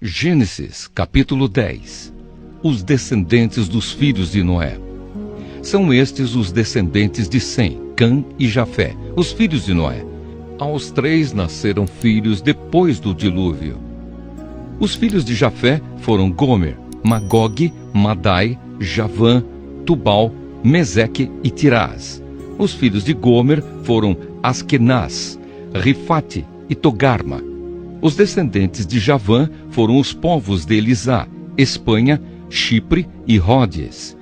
Gênesis, capítulo 10. Os descendentes dos filhos de Noé. São estes os descendentes de Sem, Cã e Jafé, os filhos de Noé. Aos 3 nasceram filhos depois do dilúvio. Os filhos de Jafé foram Gomer, Magog, Madai, Javã, Tubal, Meseque e Tirás. Os filhos de Gomer foram Askenaz, Rifate e Togarma. Os descendentes de Javã foram os povos de Elisá, Espanha, Chipre e Rhodes.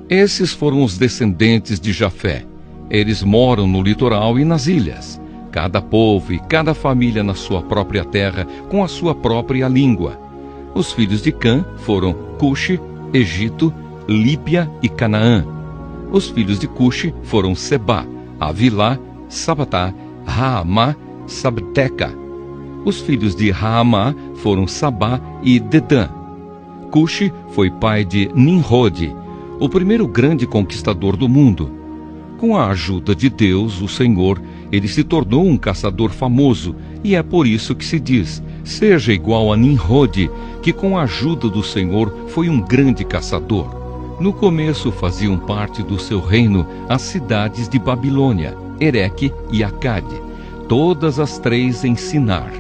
Esses foram os descendentes de Jafé. Eles moram no litoral e nas ilhas, cada povo e cada família na sua própria terra, com a sua própria língua. Os filhos de Cã foram Cuxi, Egito, Líbia e Canaã. Os filhos de Cuxi foram Sebá, Avilá, Sabatá, Raamá, Sabteca. Os filhos de Raamá foram Sabá e Dedã. Cuxi foi pai de Nimrode, o primeiro grande conquistador do mundo. Com a ajuda de Deus, o Senhor, ele se tornou um caçador famoso, e é por isso que se diz: seja igual a Nimrode, que com a ajuda do Senhor foi um grande caçador. No começo faziam parte do seu reino as cidades de Babilônia, Ereque e Acade, todas as 3 em Sinar.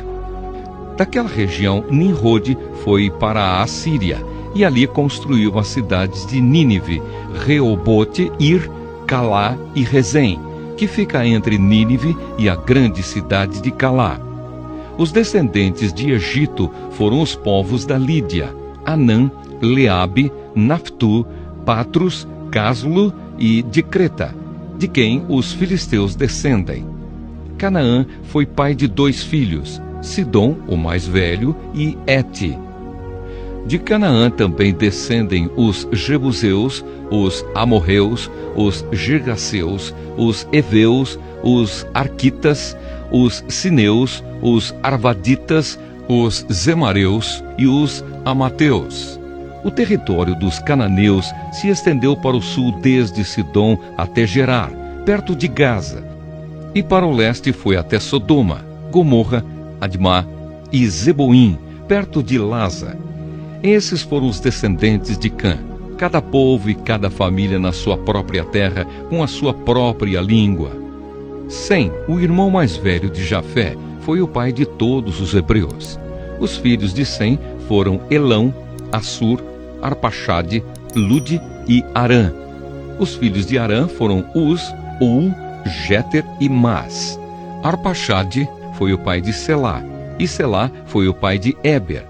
Daquela região, Nimrode foi para a Assíria, e ali construiu as cidades de Nínive, Reobote, Ir, Calá e Rezém, que fica entre Nínive e a grande cidade de Calá. Os descendentes de Egito foram os povos da Lídia, Anã, Leabe, Naftu, Patros, Caslu e de Creta, de quem os filisteus descendem. Canaã foi pai de 2 filhos, Sidom, o mais velho, e Ete. De Canaã também descendem os Jebuseus, os Amorreus, os Girgaceus, os Eveus, os Arquitas, os Sineus, os Arvaditas, os Zemareus e os Amateus. O território dos cananeus se estendeu para o sul desde Sidom até Gerar, perto de Gaza, e para o leste foi até Sodoma, Gomorra, Admá e Zeboim, perto de Laza. Esses foram os descendentes de Cã, cada povo e cada família na sua própria terra, com a sua própria língua. Sem, o irmão mais velho de Jafé, foi o pai de todos os hebreus. Os filhos de Sem foram Elão, Assur, Arpaxade, Lude e Arã. Os filhos de Arã foram Uz, Ul, Jéter e Mas. Arpaxade foi o pai de Selá, e Selá foi o pai de Éber.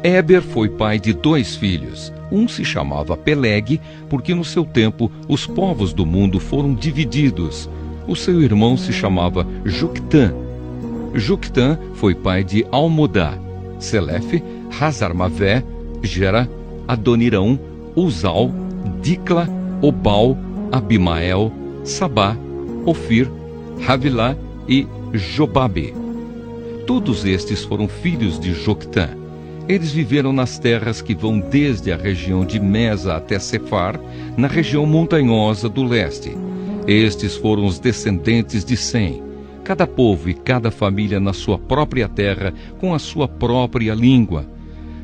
Éber foi pai de 2 filhos. Um se chamava Peleg, porque no seu tempo os povos do mundo foram divididos. O seu irmão se chamava Juctã. Juctã foi pai de Almodá, Selefe, Hazarmavé, Gera, Adonirão, Uzal, Dicla, Obal, Abimael, Sabá, Ofir, Havilá e Jobabe. Todos estes foram filhos de Joctã. Eles viveram nas terras que vão desde a região de Mesa até Sefar, na região montanhosa do leste. Estes foram os descendentes de Sem, cada povo e cada família na sua própria terra, com a sua própria língua.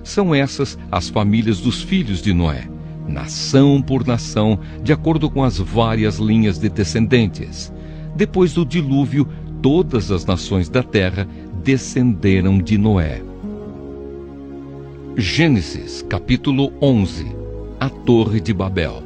São essas as famílias dos filhos de Noé, nação por nação, de acordo com as várias linhas de descendentes. Depois do dilúvio, todas as nações da terra descenderam de Noé. Gênesis, capítulo 11. A Torre de Babel.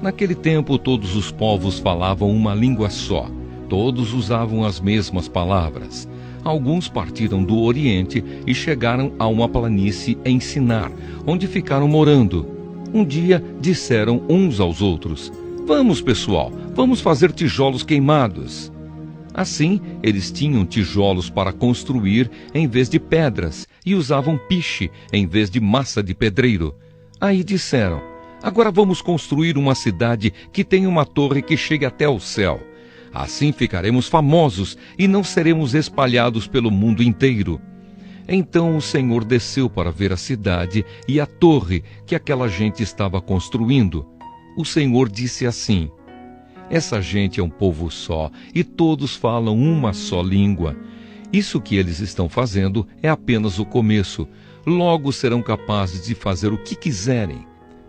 Naquele tempo todos os povos falavam uma língua só, todos usavam as mesmas palavras. Alguns partiram do Oriente e chegaram a uma planície em Sinar, onde ficaram morando. Um dia disseram uns aos outros: vamos, pessoal, vamos fazer tijolos queimados. Assim, eles tinham tijolos para construir em vez de pedras e usavam piche em vez de massa de pedreiro. Aí disseram: agora vamos construir uma cidade que tenha uma torre que chegue até o céu. Assim ficaremos famosos e não seremos espalhados pelo mundo inteiro. Então o Senhor desceu para ver a cidade e a torre que aquela gente estava construindo. O Senhor disse assim: essa gente é um povo só e todos falam uma só língua. Isso que eles estão fazendo é apenas o começo. logo serão capazes de fazer o que quiserem.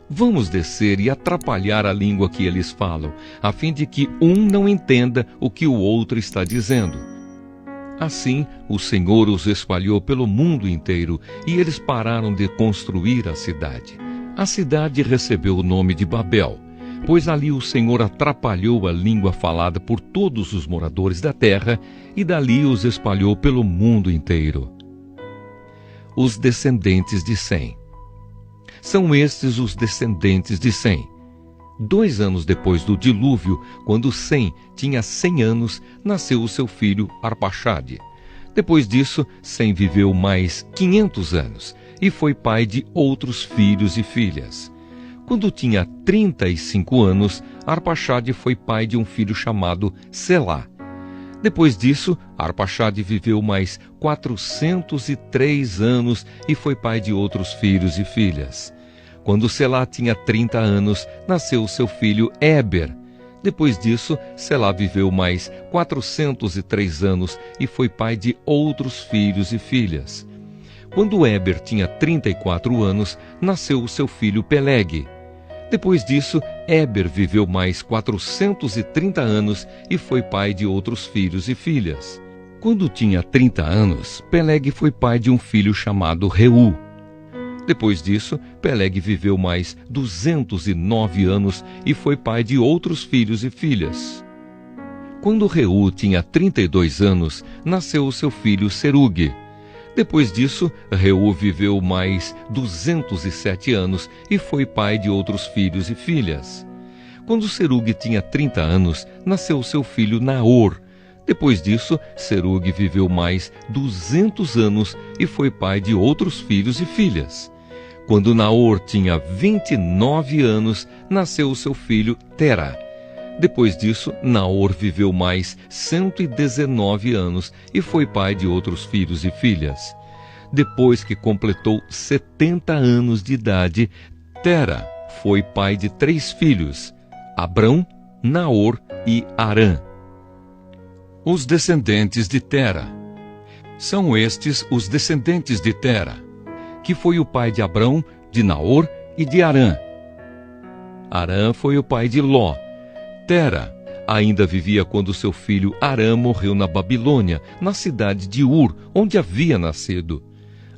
Vamos descer e atrapalhar a língua que eles falam, a fim de que um não entenda o que o outro está dizendo. Assim, o Senhor os espalhou pelo mundo inteiro e eles pararam de construir a cidade. A cidade recebeu o nome de Babel, pois ali o Senhor atrapalhou a língua falada por todos os moradores da terra e dali os espalhou pelo mundo inteiro. Os descendentes de Sem. São estes os descendentes de Sem. 2 anos depois do dilúvio, quando Sem tinha 100 anos, nasceu o seu filho Arpaxade. Depois disso, Sem viveu mais 500 anos e foi pai de outros filhos e filhas. Quando tinha 35 anos, Arpaxade foi pai de um filho chamado Selá. Depois disso, Arpaxade viveu mais 403 anos e foi pai de outros filhos e filhas. Quando Selá tinha 30 anos, nasceu seu filho Éber. Depois disso, Selá viveu mais 403 anos e foi pai de outros filhos e filhas. Quando Éber tinha 34 anos, nasceu seu filho Peleg. Depois disso, Éber viveu mais 430 anos e foi pai de outros filhos e filhas. Quando tinha 30 anos, Peleg foi pai de um filho chamado Reu. Depois disso, Peleg viveu mais 209 anos e foi pai de outros filhos e filhas. Quando Reu tinha 32 anos, nasceu o seu filho Serugue. Depois disso, Reu viveu mais 207 anos e foi pai de outros filhos e filhas. Quando Serugue tinha 30 anos, nasceu seu filho Naor. Depois disso, Serugue viveu mais 200 anos e foi pai de outros filhos e filhas. Quando Naor tinha 29 anos, nasceu seu filho Tera. Depois disso, Naor viveu mais 119 anos e foi pai de outros filhos e filhas. Depois que completou 70 anos de idade, Tera foi pai de 3 filhos, Abrão, Naor e Harã. Os descendentes de Tera. São estes os descendentes de Tera, que foi o pai de Abrão, de Naor e de Harã. Harã foi o pai de Ló. Tera ainda vivia quando seu filho Harã morreu na Babilônia, na cidade de Ur, onde havia nascido.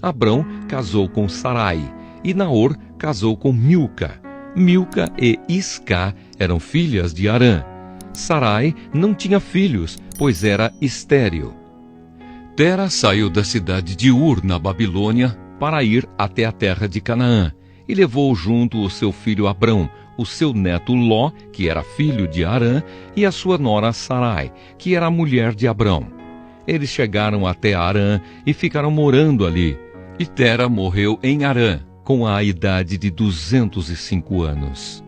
Abrão casou com Sarai e Naor casou com Milca. Milca e Isca eram filhas de Harã. Sarai não tinha filhos, pois era estéril. Tera saiu da cidade de Ur, na Babilônia, para ir até a terra de Canaã, e levou junto o seu filho Abrão, o seu neto Ló, que era filho de Harã, e a sua nora Sarai, que era a mulher de Abrão. Eles chegaram até Harã e ficaram morando ali. E Tera morreu em Harã, com a idade de 205 anos.